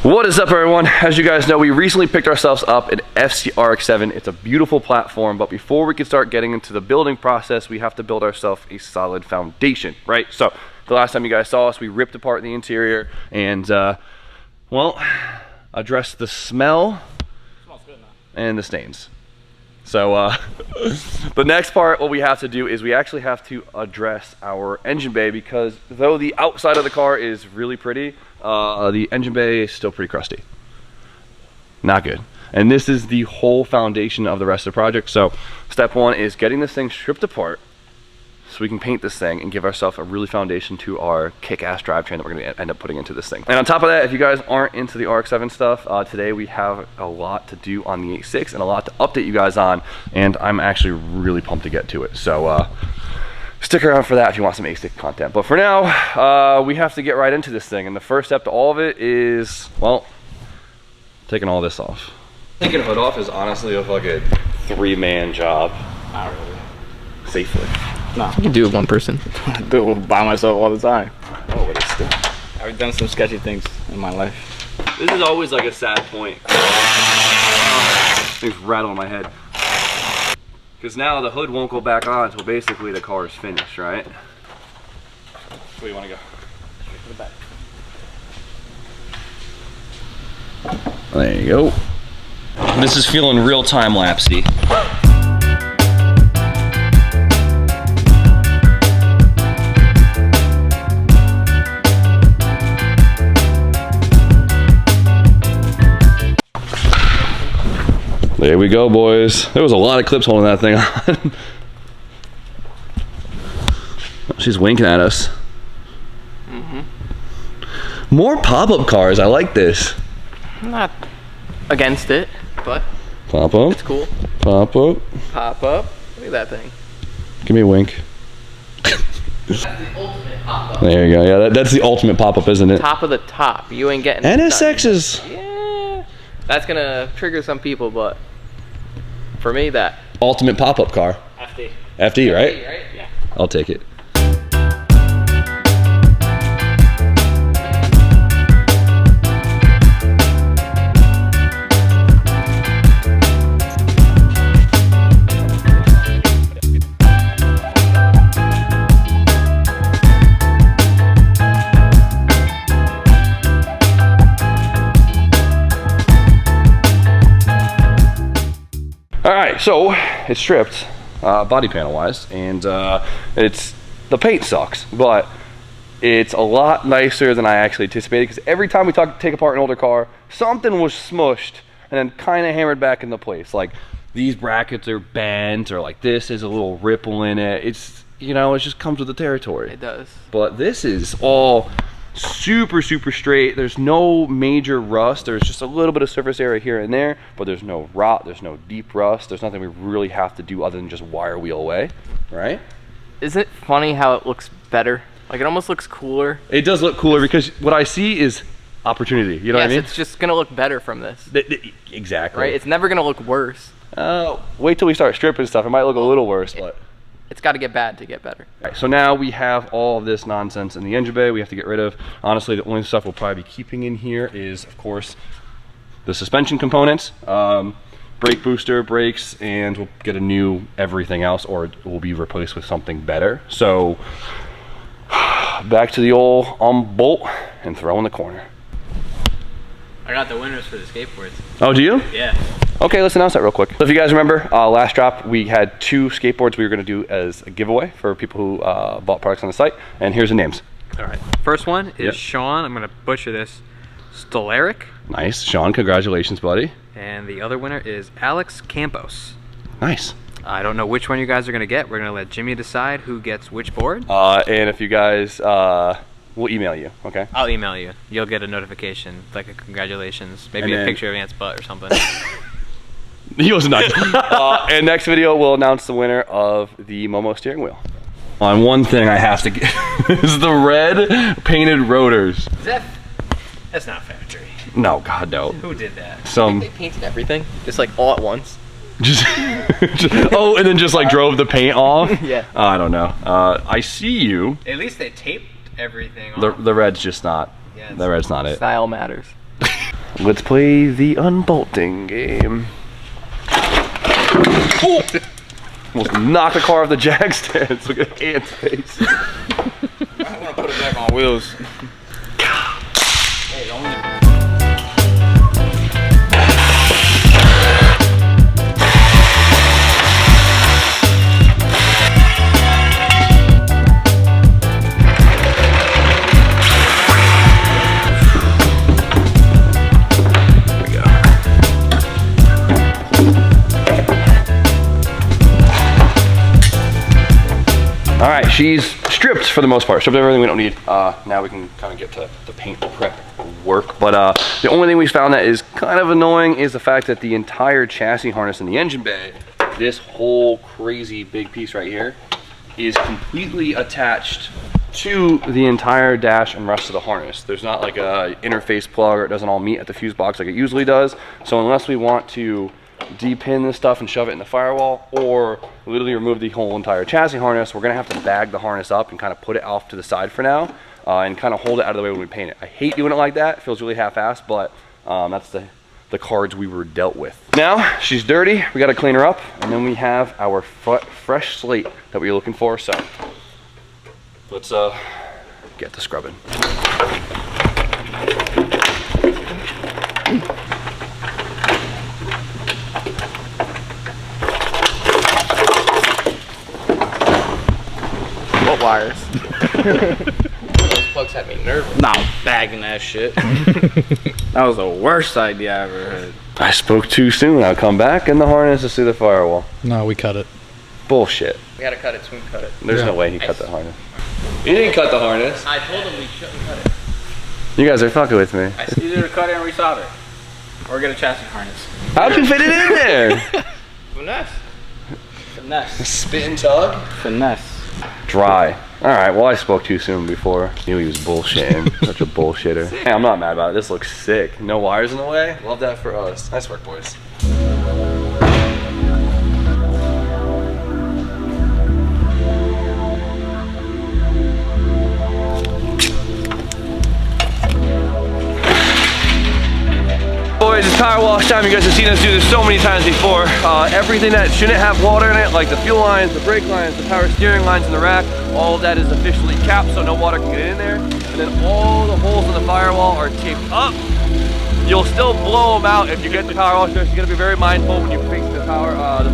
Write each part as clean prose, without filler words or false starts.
What is up, everyone? As you guys know, we recently picked ourselves up an RX7. It's a beautiful platform, but before we can start getting into the building process, we have to build ourselves a solid foundation, right? So the last time you guys saw us, we ripped apart the interior and, well, addressed the smell and the stains. So the next part, what we have to do is we actually have to address our engine bay, because though the outside of the car is really pretty, the engine bay is still pretty crusty. Not good. And this is the whole foundation of the rest of the project. So step one is getting this thing stripped apart so we can paint this thing and give ourselves a really foundation to our kick-ass drivetrain that we're gonna end up putting into this thing. And on top of that, if you guys aren't into the RX7 stuff, today we have a lot to do on the AE86 and a lot to update you guys on, and I'm actually really pumped to get to it. So stick around for that if you want some AE86 content. But for now, we have to get right into this thing, and the first step to all of it is, well, taking all this off. Taking the hood off is honestly a fucking three-man job. Not really. Safely. No, I can do it one person. I do it by myself all the time. Oh, but it's still. I've done some sketchy things in my life. This is always like a sad point. Things rattle in my head. Because now the hood won't go back on until basically the car is finished, right? Where do you want to go? Straight to the back. There you go. This is feeling real time-lapsey. There we go, boys. There was a lot of clips holding that thing on. She's winking at us. More pop-up cars. I like this. I'm not against it, but Pop up. it's cool. Pop up. Pop up. Look at that thing. Give me a wink. That's the ultimate pop up. There you go. Yeah, that's the ultimate pop-up, isn't it? Top of the top. You ain't getting NSXs. Yeah. That's gonna trigger some people, but for me, that Ultimate pop-up car. FD. FD, right? Yeah. I'll take it. Alright, so it's stripped, body panel wise, and the paint sucks, but it's a lot nicer than I actually anticipated, because every time we take apart an older car, something was smushed and then kind of hammered back into place. Like these brackets are bent, or like this is a little ripple in it. It's, you know, it just comes with the territory. It does. But this is all super straight. There's no major rust. There's just a little bit of surface area here and there, but there's no rot, there's no deep rust. There's nothing we really have to do other than just wire wheel away, right? Isn't it funny how it looks better? Like it almost looks cooler. It does look cooler because what I see is opportunity. You know what I mean? It's just gonna look better from this. Exactly. Right? It's never gonna look worse. Wait till we start stripping stuff. It might look a little worse, but it's got to get bad to get better. Right, so now we have all of this nonsense in the engine bay we have to get rid of. Honestly, the only stuff we'll probably be keeping in here is, of course, the suspension components, brake booster, brakes, and we'll get a new everything else, or it will be replaced with something better. So back to the old unbolt and throw in the corner. I got the winners for the skateboards. Oh, do you? Yeah. Okay, let's announce that real quick. So if you guys remember, last drop we had 2 skateboards we were going to do as a giveaway for people who bought products on the site, and here's the names. All right, first one is Sean. I'm gonna butcher this. Stolaric. Nice, Sean. Congratulations, buddy. And the other winner is Alex Campos. Nice. I don't know which one you guys are gonna get. We're gonna let Jimmy decide who gets which board. And if you guys, we'll email you. Okay. I'll email you. You'll get a notification, like a congratulations, maybe And a then- picture of Ant's butt or something. He was nuts. And next video, we'll announce the winner of the Momo steering wheel. On one thing I have to get is the red painted rotors. That's not factory. No, God, no. Who did that? Some They painted everything just like all at once. just oh, and then just like drove the paint off. Yeah. I don't know. I see you. At least they taped everything off. The red's just not. Yeah, The red's not it. Style matters. Let's play the unbolting game. Oh! Almost knocked the car off the jag stands. Look at Ant's face. I want to put it back on wheels. Hey, don't. All right, she's stripped for the most part. Stripped everything we don't need. Now we can kind of get to the paint prep work. But the only thing we found that is kind of annoying is the fact that the entire chassis harness in the engine bay, this whole crazy big piece right here, is completely attached to the entire dash and rest of the harness. There's not like a interface plug, or it doesn't all meet at the fuse box like it usually does. So unless we want to depin this stuff and shove it in the firewall, or literally remove the whole entire chassis harness, we're gonna have to bag the harness up and kind of put it off to the side for now, and kind of hold it out of the way when we paint it. I hate doing it like that. It feels really half-assed, but that's the cards we were dealt with. Now she's dirty, we got to clean her up, and then we have our fresh slate that we were looking for. So let's get to scrubbing. What wires? Those plugs had me nervous. Nah, I'm bagging that shit. That was the worst idea I ever heard. I spoke too soon. I'll come back and the harness is through the firewall. No, we cut it. Bullshit. We gotta cut it, so we cut it. There's no way he cut the harness. You didn't cut the harness. I told him we shouldn't cut it. You guys are fucking with me. It's either to cut it and resolder, or get a chassis harness. How'd you fit it in there? Finesse. Finesse. Spit and tug? Finesse. Dry. Alright, well I spoke too soon before. Knew he was bullshitting. Such a bullshitter. Hey, I'm not mad about it. This looks sick. No wires in the way. Love that for us. Nice work, boys. Boys, it's power wash time. You guys have seen us do this so many times before. Everything that shouldn't have water in it, like the fuel lines, the brake lines, the power steering lines in the rack, all of that is officially capped so no water can get in there. And then all the holes in the firewall are taped up. You'll still blow them out if you get the power wash there, so you gotta be very mindful when you fix the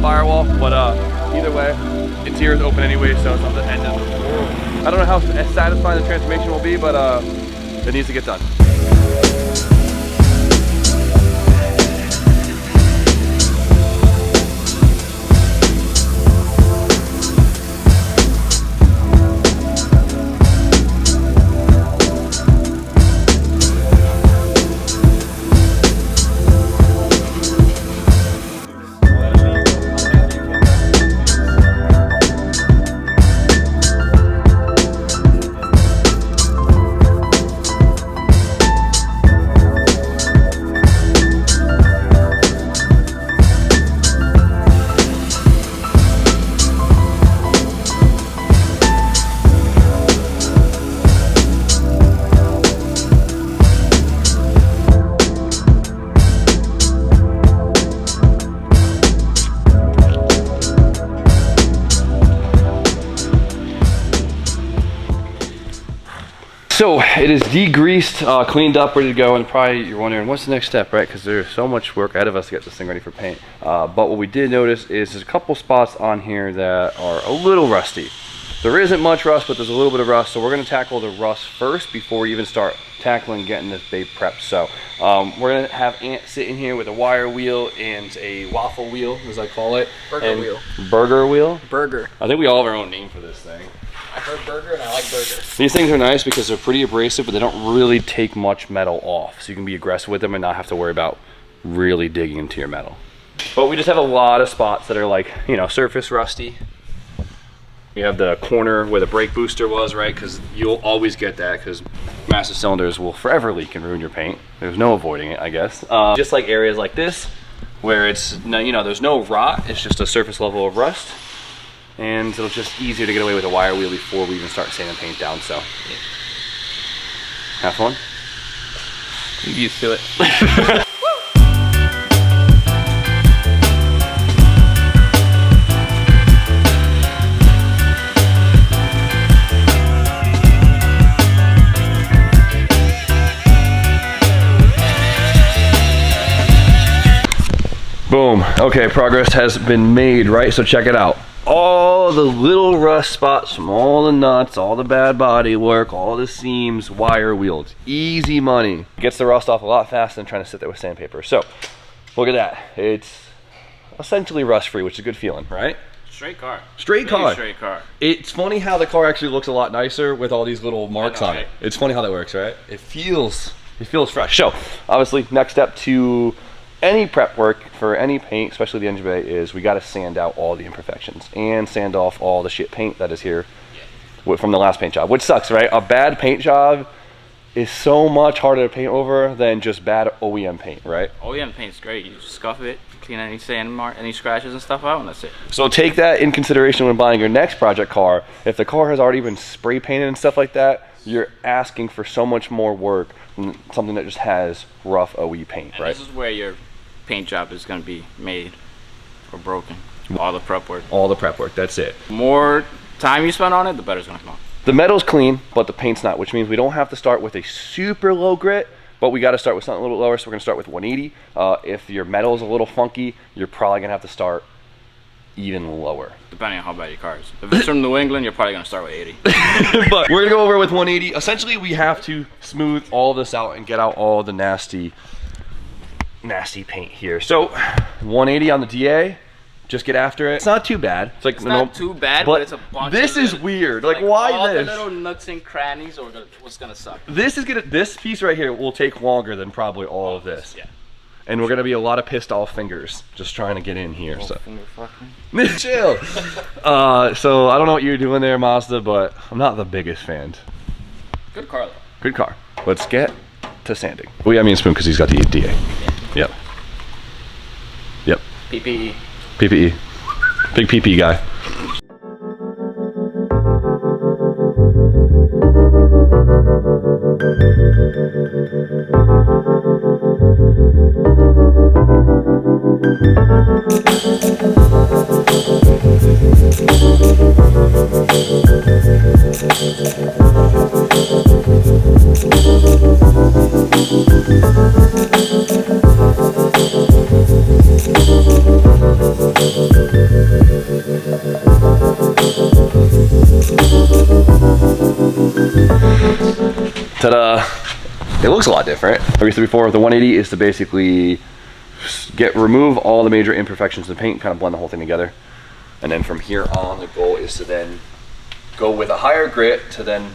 firewall. But either way, it's here, it's open anyway, so it's not the end of the world. I don't know how satisfying the transformation will be, but it needs to get done. So it is degreased, cleaned up, ready to go, and probably you're wondering what's the next step, right? Because there's so much work ahead of us to get this thing ready for paint. But what we did notice is there's a couple spots on here that are a little rusty. There isn't much rust, but there's a little bit of rust, so we're going to tackle the rust first before we even start tackling getting this babe prepped. So we're going to have Ant sitting here with a wire wheel and a waffle wheel, as I call it. Burger wheel. Burger wheel? Burger. I think we all have our own name for this thing. I heard burger and I like burger. These things are nice because they're pretty abrasive, but they don't really take much metal off. So you can be aggressive with them and not have to worry about really digging into your metal. But we just have a lot of spots that are like, you know, surface rusty. You have the corner where the brake booster was, right? Because you'll always get that because massive cylinders will forever leak and ruin your paint. There's no avoiding it, I guess. Just like areas like this where it's, you know, there's no rot. It's just a surface level of rust. And it'll just easier to get away with a wire wheel before we even start sanding paint down, so. Have fun. I'm used to it. Boom. Okay, progress has been made, right? So check it out. All the little rust spots from all the nuts, all the bad body work, all the seams, wire wheels. Easy money. Gets the rust off a lot faster than trying to sit there with sandpaper. So, look at that. It's essentially rust-free, which is a good feeling, right? Straight car. Straight car. Straight car. It's funny how the car actually looks a lot nicer with all these little marks on it. Right? It's funny how that works, right? It feels fresh. So, obviously, next step to any prep work for any paint, especially the engine bay, is we got to sand out all the imperfections and sand off all the shit paint that is here from the last paint job, which sucks, right? A bad paint job is so much harder to paint over than just bad OEM paint, right? OEM paint's great. You just scuff it, clean any sand mark, any scratches and stuff out, and that's it. So take that in consideration when buying your next project car. If the car has already been spray painted and stuff like that, you're asking for so much more work than something that just has rough OE paint, And right? this is where your paint job is going to be made or broken. All the prep work. All the prep work, that's it. The more time you spend on it, the better it's going to come out. The metal's clean, but the paint's not, which means we don't have to start with a super low grit, but we got to start with something a little bit lower, so we're going to start with 180. If your metal's a little funky, you're probably going to have to start even lower. Depending on how bad your car is. If it's from New England, you're probably going to start with 80. But we're going to go over with 180. Essentially, we have to smooth all this out and get out all the nasty paint here. So 180 on the DA, just get after it. It's not too bad. It's like It's not too bad, but it's a bunch this of is little- weird. Like why all this? the little nooks and crannies are what's gonna suck. This piece right here will take longer than probably all of this. Yeah. And we're gonna be a lot of pissed off fingers just trying to get in here. So Finger fucking. chill. So I don't know what you're doing there, Mazda, but I'm not the biggest fan. Good car though. Good car. Let's get to sanding. Well, yeah, I mean Spoon because he's got the DA. Yep. Yep. PPE. PPE. Big PP guy. Ta-da! It looks a lot different. Like we said before, the 180 is to basically remove all the major imperfections in the paint, kind of blend the whole thing together. And then from here on, the goal is to then go with a higher grit to then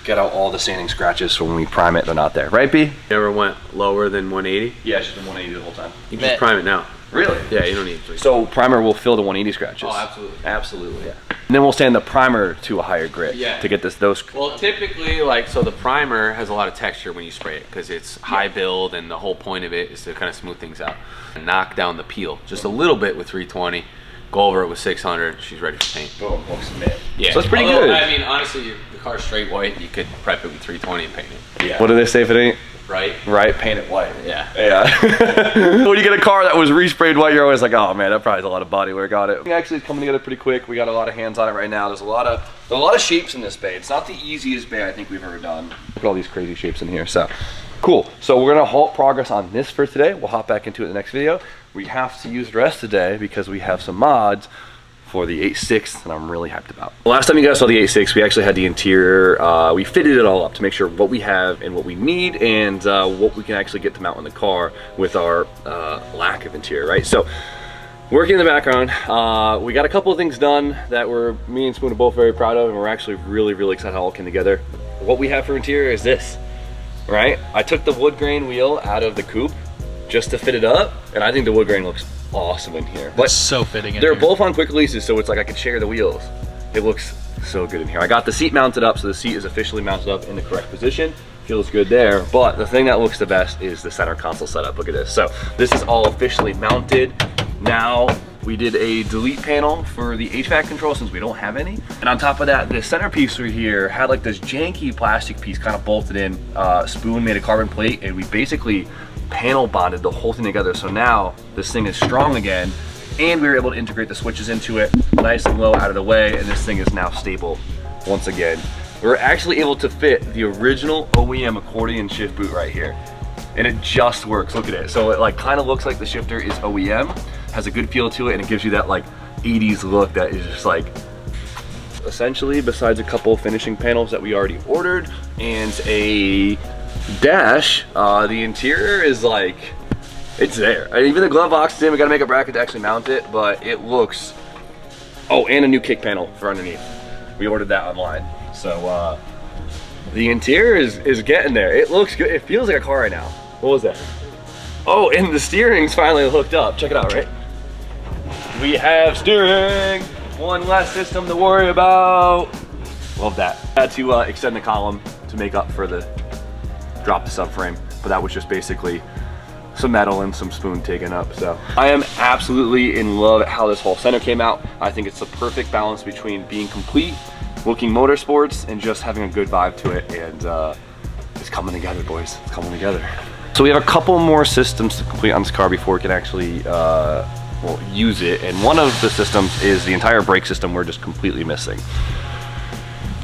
get out all the sanding scratches so when we prime it, they're not there. Right, B? You ever went lower than 180? Yeah, it's just been 180 the whole time. You can just prime it now. Really? Yeah, you don't need to. So primer will fill the 180 scratches? Oh, absolutely. Absolutely, yeah. And then we'll sand the primer to a higher grit Yeah. to get those. Well, typically, so the primer has a lot of texture when you spray it because it's high build, and the whole point of it is to kind of smooth things out. And knock down the peel just a little bit with 320. Go over it with 600. She's ready for paint. Boom, looks mint. Yeah, So that's pretty Although, good. I mean, honestly, the car's straight white. You could prep it with 320 and paint it. Yeah. What do they say if it ain't? Right? Right, paint it white. Yeah. Yeah. When you get a car that was resprayed white, you're always like, oh man, that probably has a lot of body work on it. Actually, it's coming together pretty quick. We got a lot of hands on it right now. There's a lot of shapes in this bay. It's not the easiest bay I think we've ever done. Look at all these crazy shapes in here. So cool. So we're gonna halt progress on this for today. We'll hop back into it in the next video. We have to use the rest today because we have some mods for the 86 that I'm really hyped about. Last time you guys saw the 86, we actually had the interior, we fitted it all up to make sure what we have and what we need and what we can actually get to mount in the car with our lack of interior, right? So, working in the background, we got a couple of things done that me and Spoon are both very proud of, and we're actually really, really excited how it all came together. What we have for interior is this, right? I took the wood grain wheel out of the coupe just to fit it up, and I think the wood grain looks awesome in here. But it's so fitting in they're here. both on quick releases, so it's like I could share the wheels. It looks so good in here. I got the seat mounted up, so the seat is officially mounted up in the correct position. Feels good there, but the thing that looks the best is the center console setup. Look at this. So this is all officially mounted. Now We did a delete panel for the HVAC control since we don't have any. And on top of that, the centerpiece right here had like this janky plastic piece kind of bolted in. Spoon made a carbon plate, and we basically panel bonded the whole thing together. So now this thing is strong again, and we were able to integrate the switches into it nice and low out of the way, and this thing is now stable once again. We're actually able to fit the original OEM accordion shift boot right here, and it just works. Look at it. So it like kind of looks like the shifter is OEM, has a good feel to it, and it gives you that like 80s look that is just like, essentially, besides a couple finishing panels that we already ordered and a dash, the interior is like, it's there. Even the glove box is in. We gotta make a bracket to actually mount it, but it looks, oh, and a new kick panel for underneath. We ordered that online. So the interior is getting there. It looks good. It feels like a car right now. What was that? Oh, and the steering's finally hooked up. Check it out, right? We have steering. One less system to worry about. Love that. Had to extend the column to make up for the drop the subframe, but that was just basically some metal and some spoon taken up. So I am absolutely in love at how this whole center came out. I think it's the perfect balance between being complete, looking motorsports, and just having a good vibe to it. And it's coming together, boys. It's coming together. So we have a couple more systems to complete on this car before we can actually well, use it. And one of the systems is the entire brake system we're just completely missing.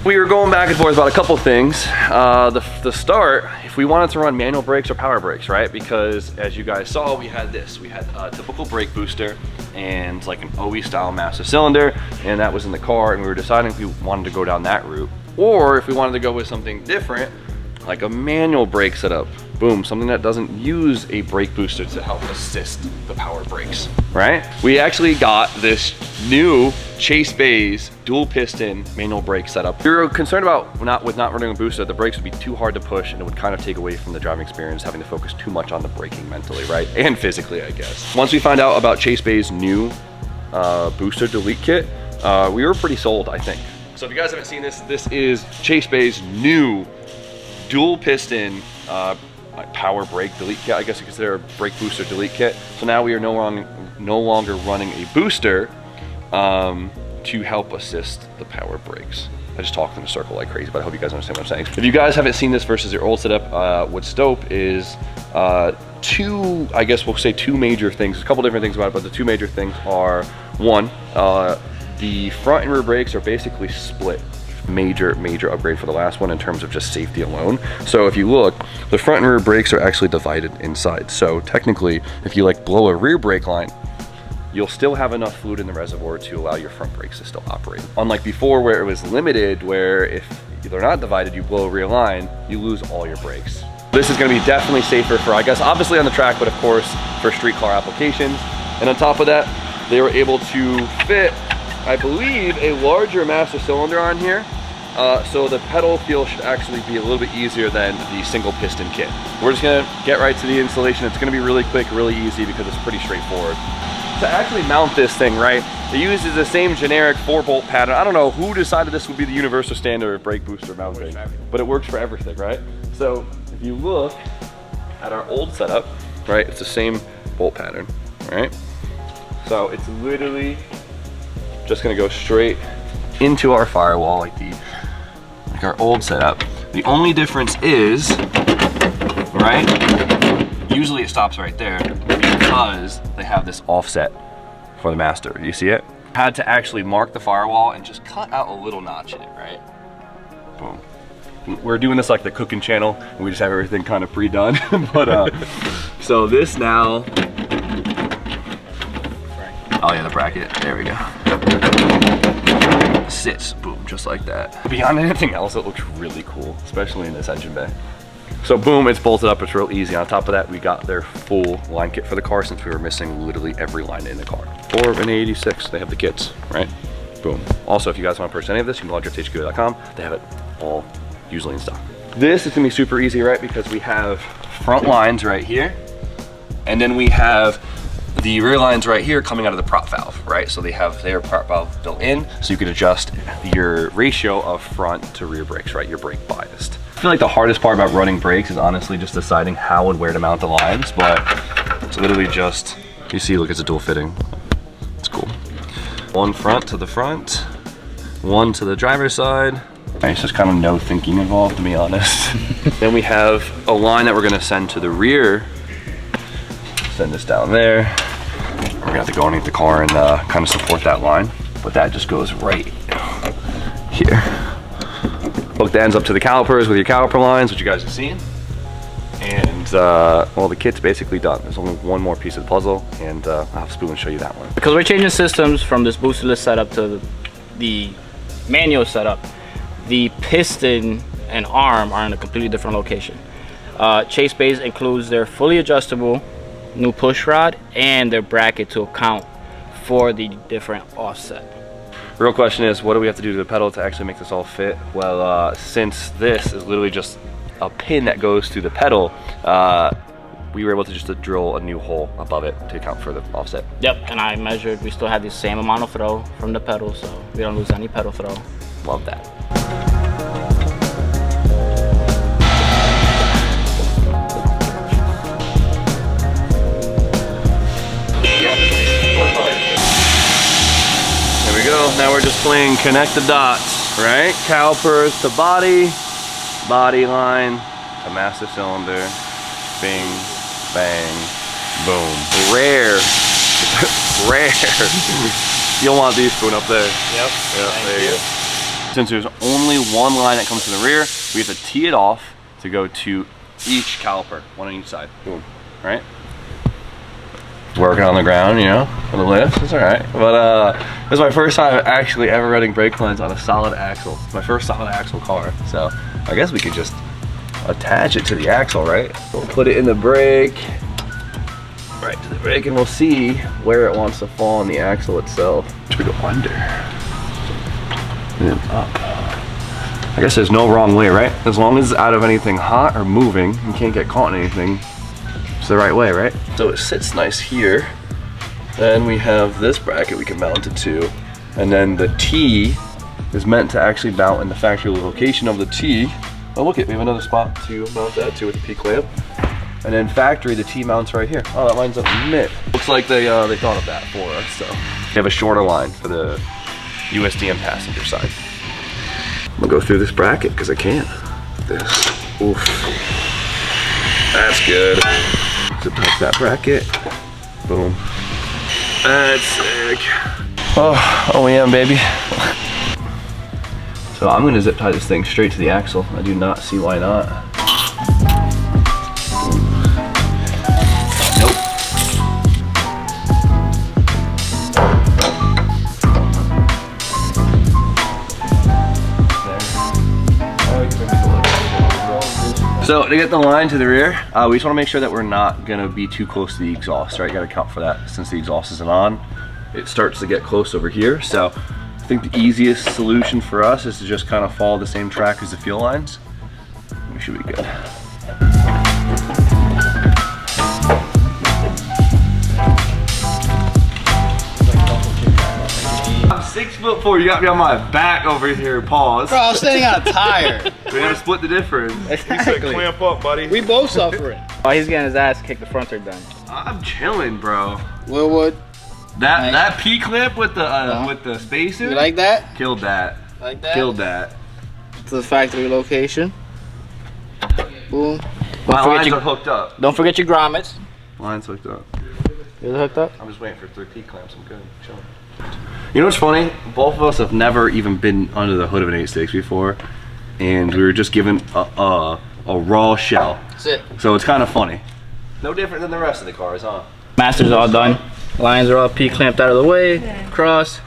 We were going back and forth about a couple things. The start, if we wanted to run manual brakes or power brakes, right? Because as you guys saw, we had this. We had a typical brake booster and like an OE style master cylinder, and that was in the car, and we were deciding if we wanted to go down that route or if we wanted to go with something different, like a manual brake setup. Boom, something that doesn't use a brake booster to help assist the power brakes, right? We actually got this new Chase Bays dual piston manual brake setup. We were concerned about not running a booster, the brakes would be too hard to push and it would kind of take away from the driving experience, having to focus too much on the braking mentally, right? And physically, I guess. Once we found out about Chase Bays new booster delete kit, we were pretty sold, I think. So if you guys haven't seen this, this is Chase Bays new dual piston power brake delete kit. I guess you consider a brake booster delete kit. So now we are no longer running a booster to help assist the power brakes. I just talked in a circle like crazy, but I hope you guys understand what I'm saying. If you guys haven't seen this versus your old setup, what's dope is two, I guess we'll say two major things. There's a couple different things about it, but the two major things are, one, the front and rear brakes are basically split. Major upgrade for the last one in terms of just safety alone. So if you look, the front and rear brakes are actually divided inside. So technically, if you like blow a rear brake line, you'll still have enough fluid in the reservoir to allow your front brakes to still operate. Unlike before where it was limited, where if they're not divided, you blow a rear line, you lose all your brakes. This is gonna be definitely safer for, I guess, obviously on the track, but of course for street car applications. And on top of that, they were able to fit, I believe, a larger master cylinder on here. So the pedal feel should actually be a little bit easier than the single piston kit. We're just gonna get right to the installation. It's gonna be really quick, really easy because it's pretty straightforward. To actually mount this thing, right, it uses the same generic 4-bolt pattern. I don't know who decided this would be the universal standard of brake booster mounting, but it works for everything, right? So if you look at our old setup, right, it's the same bolt pattern, right? So it's literally just gonna go straight into our firewall like our old setup. The only difference is, right, usually it stops right there because they have this offset for the master. You see it? Had to actually mark the firewall and just cut out a little notch in it, right? Boom. We're doing this like the cooking channel, and we just have everything kind of pre-done. But so this now, oh yeah, the bracket, there we go. Sits, boom, just like that. Beyond anything else, it looks really cool, especially in this engine bay. So boom, it's bolted up, it's real easy. On top of that, we got their full line kit for the car since we were missing literally every line in the car. Or an AE86, they have the kits, right? Boom. Also, if you guys want to purchase any of this, you can log your HQ.com. They have it all usually in stock. This is gonna be super easy, right? Because we have front lines right here, and then we have the rear lines right here coming out of the prop valve, right? So they have their prop valve built in, so you can adjust your ratio of front to rear brakes, right? Your brake biased. I feel like the hardest part about running brakes is honestly just deciding how and where to mount the lines, but it's literally just, you see, look, it's a dual fitting. It's cool. One front to the front, one to the driver's side. It's just kind of no thinking involved, to be honest. Then we have a line that we're gonna send to the rear. Send this down there. We're gonna have to go underneath the car and kind of support that line, but that just goes right here. Hook the ends up to the calipers with your caliper lines, which you guys have seen. And well, the kit's basically done. There's only one more piece of the puzzle, and I'll have Spoon show you that one. Because we're changing systems from this boosterless setup to the manual setup, the piston and arm are in a completely different location. Chase base includes their fully adjustable new push rod and their bracket to account for the different offset. The real question is, what do we have to do to the pedal to actually make this all fit? Well, since this is literally just a pin that goes through the pedal, we were able to just drill a new hole above it to account for the offset. Yep, and I measured, we still have the same amount of throw from the pedal, so we don't lose any pedal throw. Love that. There we go. Now we're just playing connect the dots, right? Calipers to body, body line to master cylinder, bing, bang, boom. Rare, rare. You'll want these Spoon up there. Yep. Yeah, there you go. Since there's only one line that comes to the rear, we have to tee it off to go to each caliper, one on each side. Boom. Right? Working on the ground, you know, for the lift, it's all right. But this is my first time actually ever running brake lines on a solid axle. My first solid axle car. So I guess we could just attach it to the axle, right? We'll put it in the brake, right to the brake, and we'll see where it wants to fall on the axle itself. Should we go under? And then up. I guess there's no wrong way, right? As long as it's out of anything hot or moving, you can't get caught in anything. It's the right way, right? So it sits nice here. Then we have this bracket we can mount it to. And then the T is meant to actually mount in the factory location of the T. Oh, look, we have another spot to mount that to with the P clamp. And then factory, the T mounts right here. Oh, that lines up mid. Looks like they thought of that for us, so. We have a shorter line for the USDM passenger side. I'm gonna go through this bracket because I can. This. Oof. That's good. Zip tie that bracket. Boom. That's sick. Oh, OEM, baby. So I'm gonna zip tie this thing straight to the axle. I do not see why not. Nope. So to get the line to the rear, we just want to make sure that we're not going to be too close to the exhaust, right? You got to account for that since the exhaust isn't on. It starts to get close over here. So I think the easiest solution for us is to just kind of follow the same track as the fuel lines. We should be good. I'm 6'4", you got me on my back over here, pause. Bro, I'm standing on a tire. We gotta split the difference. Exactly. Clamp up, buddy. We both suffering. Oh, he's getting his ass kicked, the fronts are done. I'm chilling, bro. Willwood, That P clip with the spacer. you like that? Killed that. Like that? Killed that. To the factory location. Boom. My lines your- are hooked up. Don't forget your grommets. Lines hooked up. Is it hooked up? I'm just waiting for 3 P clamps. I'm good. Chilling. You know what's funny? Both of us have never even been under the hood of an 86 before, and we were just given a raw shell. That's it. So it's kind of funny. No different than the rest of the cars, huh? Master's all done. Lines are all P-clamped out of the way. Cross.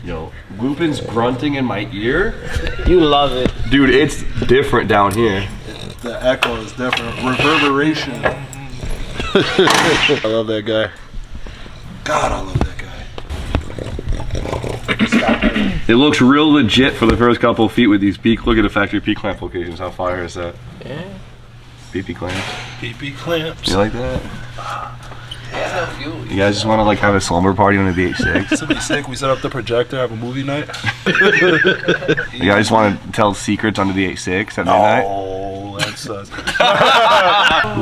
Yo, Lupin's grunting in my ear. You love it. Dude, it's different down here. The echo is different. Reverberation. I love that guy. God, I love that guy. It looks real legit for the first couple feet with these peak. Look at the factory P clamp locations. How fire is that? Yeah. PP clamps. PP clamps. You like that? There's no fuel. You guys just want to like have a slumber party on the V86? This would be sick. We set up the projector, have a movie night. You guys want to tell secrets under the 86 at midnight? Oh, that's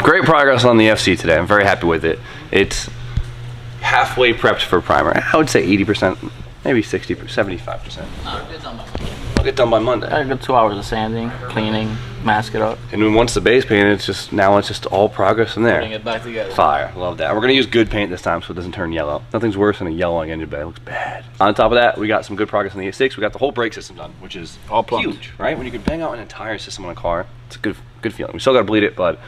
Great progress on the FC today. I'm very happy with it. halfway prepped for primer. I would say 80%, maybe 60%, 75%. I'll get done by Monday. A good 2 hours of sanding, cleaning, mask it up, And then once the base painted, it's just all progress from putting there. it back together. Fire, love that. We're gonna use good paint this time so it doesn't turn yellow. Nothing's worse than a yellow engine bay. It looks bad. On top of that, we got some good progress on the A6. We got the whole brake system done, which is All plumbed. huge, right? When you can bang out an entire system on a car, it's a good feeling. We still gotta bleed it, but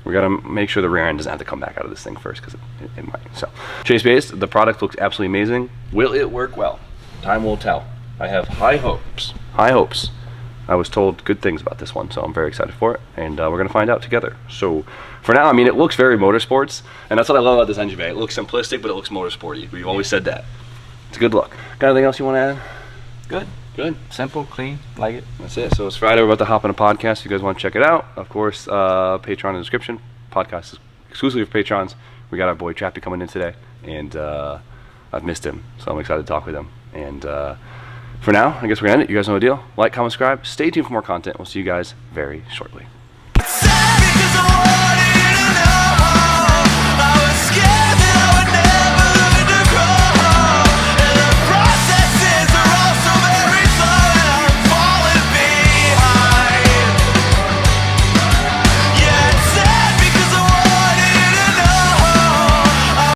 we gotta make sure the rear end doesn't have to come back out of this thing first, because it might. So, chase base, the product looks absolutely amazing. Will it work well? Time will tell. I have high hopes. High hopes. I was told good things about this one, so I'm very excited for it, and we're gonna find out together. So, for now, I mean, it looks very motorsports, and that's what I love about this engine bay. It looks simplistic, but it looks motorsporty. We've always said that. It's a good look. Got anything else you want to add? Good. Good. Simple, clean, like it. That's it. So it's Friday. We're about to hop on a podcast. If you guys want to check it out, of course, Patreon in the description. Podcast is exclusively for patrons. We got our boy Trappy coming in today, and I've missed him, so I'm excited to talk with him. And for now, I guess we're gonna end it. You guys know the deal. Like, comment, subscribe. Stay tuned for more content. We'll see you guys very shortly. Because